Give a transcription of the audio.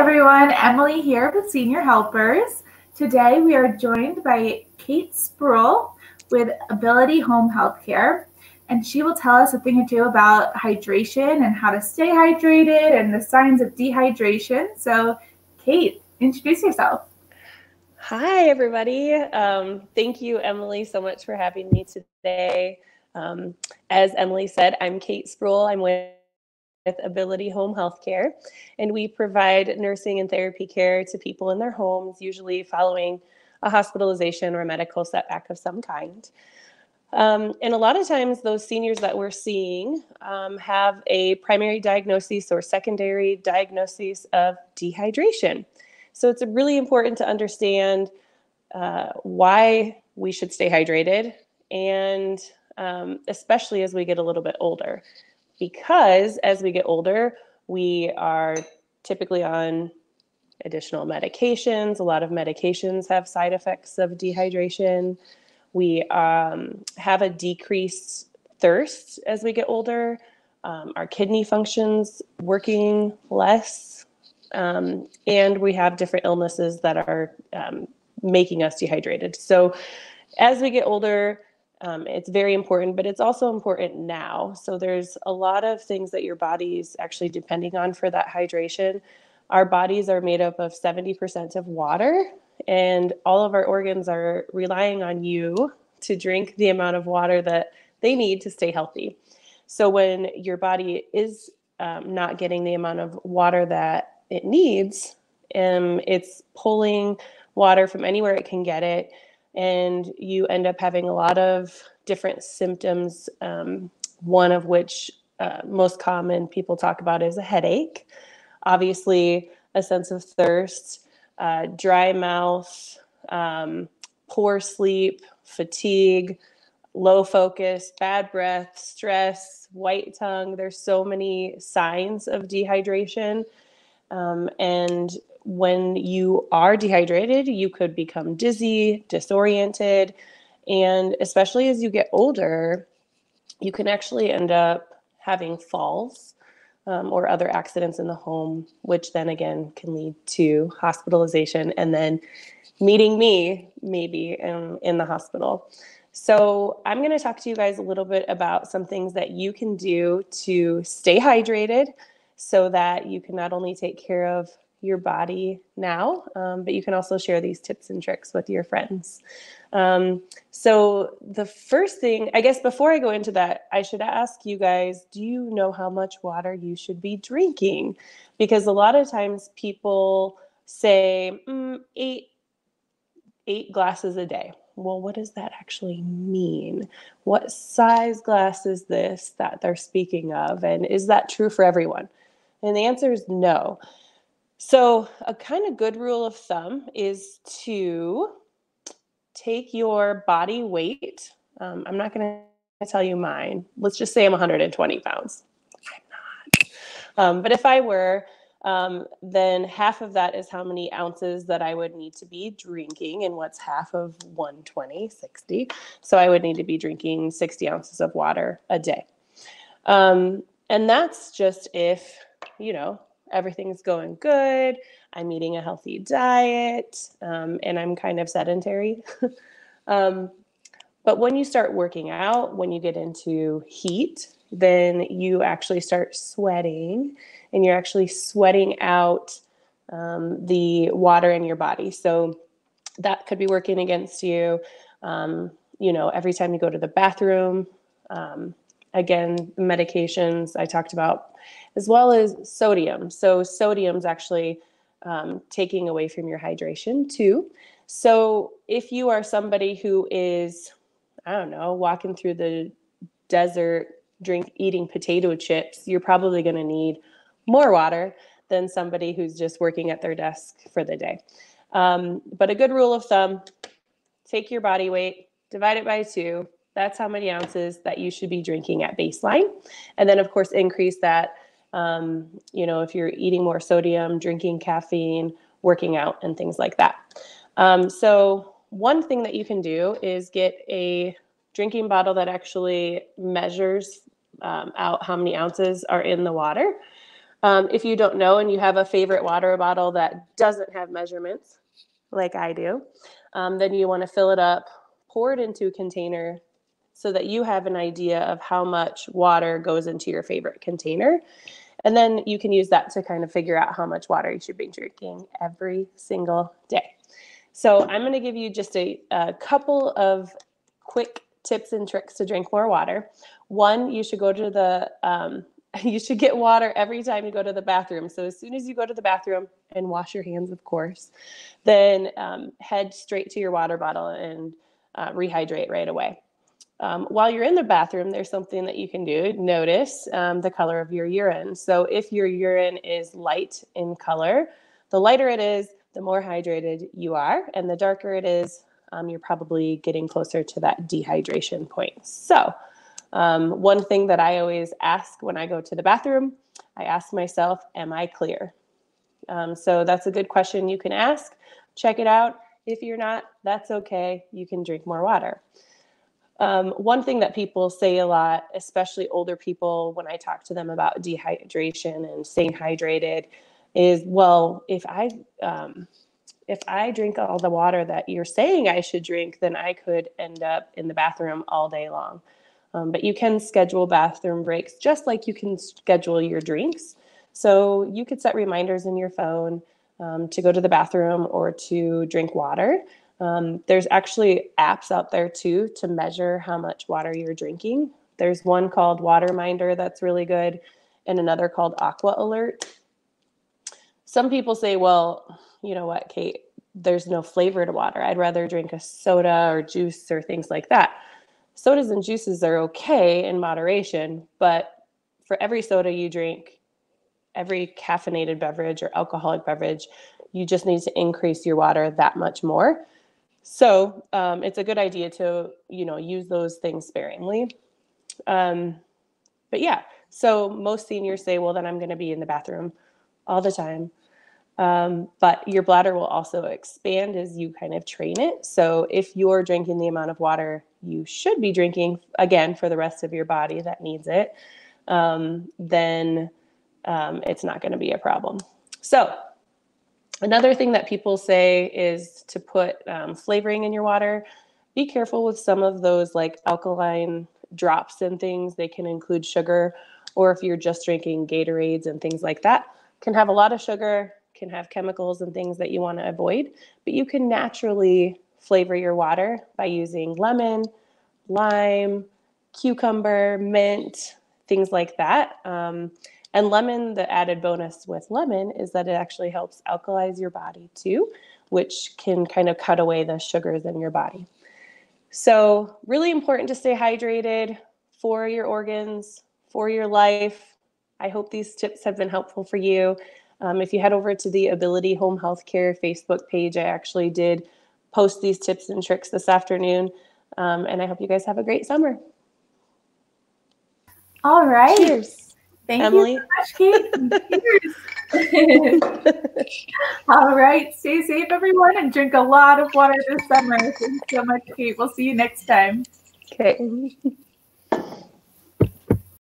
everyone, Emily here with Senior Helpers. Today we are joined by Kate Sproul with Ability Home Healthcare, and she will tell us a thing or two about hydration and how to stay hydrated and the signs of dehydration. So Kate, introduce yourself. Hi, everybody. Thank you, Emily, so much for having me today. As Emily said, I'm Kate Sproul. I'm with Ability Home Healthcare, and we provide nursing and therapy care to people in their homes, usually following a hospitalization or a medical setback of some kind. And a lot of times those seniors that we're seeing have a primary diagnosis or secondary diagnosis of dehydration. So it's really important to understand why we should stay hydrated, and especially as we get a little bit older. Because as we get older, we are typically on additional medications. A lot of medications have side effects of dehydration. We have a decreased thirst as we get older. Our kidney functions working less. And we have different illnesses that are making us dehydrated. So as we get older, it's very important, but it's also important now. So there's a lot of things that your body's actually depending on for that hydration. Our bodies are made up of 70% of water, and all of our organs are relying on you to drink the amount of water that they need to stay healthy. So when your body is not getting the amount of water that it needs, it's pulling water from anywhere it can get it, and you end up having a lot of different symptoms, one of which most common people talk about is a headache, obviously a sense of thirst, dry mouth, poor sleep, fatigue, low focus, bad breath, stress, white tongue. There's so many signs of dehydration. And when you are dehydrated, you could become dizzy, disoriented, and especially as you get older, you can actually end up having falls or other accidents in the home, which then again can lead to hospitalization and then meeting me maybe in the hospital. So I'm going to talk to you guys a little bit about some things that you can do to stay hydrated so that you can not only take care of your body now, but you can also share these tips and tricks with your friends. So the first thing, I guess before I go into that, I should ask you guys, do you know how much water you should be drinking? Because a lot of times people say eight glasses a day. Well, what does that actually mean? What size glass is this that they're speaking of? And is that true for everyone? And the answer is no. So a kind of good rule of thumb is to take your body weight. I'm not going to tell you mine. Let's just say I'm 120 pounds. I'm not. But if I were, then half of that is how many ounces that I would need to be drinking. And what's half of 120? 60. So I would need to be drinking 60 ounces of water a day. And that's just if, everything's going good, I'm eating a healthy diet, and I'm kind of sedentary. But when you start working out, when you get into heat, then you actually start sweating, and you're actually sweating out the water in your body. So that could be working against you. Every time you go to the bathroom, again, medications I talked about, as well as sodium. So sodium's actually taking away from your hydration too. So if you are somebody who is, walking through the desert, eating potato chips, you're probably going to need more water than somebody who's just working at their desk for the day. But a good rule of thumb, take your body weight, divide it by 2. That's how many ounces that you should be drinking at baseline. And then, of course, increase that, if you're eating more sodium, drinking caffeine, working out, and things like that. So one thing that you can do is get a drinking bottle that actually measures out how many ounces are in the water. If you don't know and you have a favorite water bottle that doesn't have measurements, like I do, then you want to fill it up, pour it into a container so that you have an idea of how much water goes into your favorite container. And then you can use that to kind of figure out how much water you should be drinking every single day. So I'm going to give you just a couple of quick tips and tricks to drink more water. One, you should go to the you should get water every time you go to the bathroom. So as soon as you go to the bathroom, and wash your hands, of course, then head straight to your water bottle and rehydrate right away. While you're in the bathroom, there's something that you can do. Notice the color of your urine. So if your urine is light in color, the lighter it is, the more hydrated you are. And the darker it is, you're probably getting closer to that dehydration point. So one thing that I always ask when I go to the bathroom, I ask myself, am I clear? So that's a good question you can ask. Check it out. If you're not, that's okay. You can drink more water. One thing that people say a lot, especially older people, when I talk to them about dehydration and staying hydrated, is, well, if I drink all the water that you're saying I should drink, then I could end up in the bathroom all day long. But you can schedule bathroom breaks just like you can schedule your drinks. So you could set reminders in your phone to go to the bathroom or to drink water. There's actually apps out there too to measure how much water you're drinking. There's one called Waterminder that's really good, and another called Aqua Alert. Some people say, well, you know what, Kate, there's no flavor to water. I'd rather drink a soda or juice or things like that. Sodas and juices are okay in moderation, but for every soda you drink, every caffeinated beverage or alcoholic beverage, you just need to increase your water that much more. So it's a good idea to, use those things sparingly. But yeah, so most seniors say, well, then I'm going to be in the bathroom all the time. But your bladder will also expand as you kind of train it. So if you're drinking the amount of water you should be drinking, again, for the rest of your body that needs it, then it's not going to be a problem. So another thing that people say is to put flavoring in your water. Be careful with some of those like alkaline drops and things. They can include sugar, or if you're just drinking Gatorades and things like that, can have a lot of sugar, can have chemicals and things that you want to avoid. But you can naturally flavor your water by using lemon, lime, cucumber, mint, things like that. And lemon, the added bonus with lemon is that it actually helps alkalize your body too, which can kind of cut away the sugars in your body. So really important to stay hydrated for your organs, for your life. I hope these tips have been helpful for you. If you head over to the Ability Home Healthcare Facebook page, I actually did post these tips and tricks this afternoon. And I hope you guys have a great summer. All right. Cheers. Thank Emily. you so much, Kate. Cheers. All right. Stay safe, everyone, and drink a lot of water this summer. Thanks so much, Kate. We'll see you next time. Okay.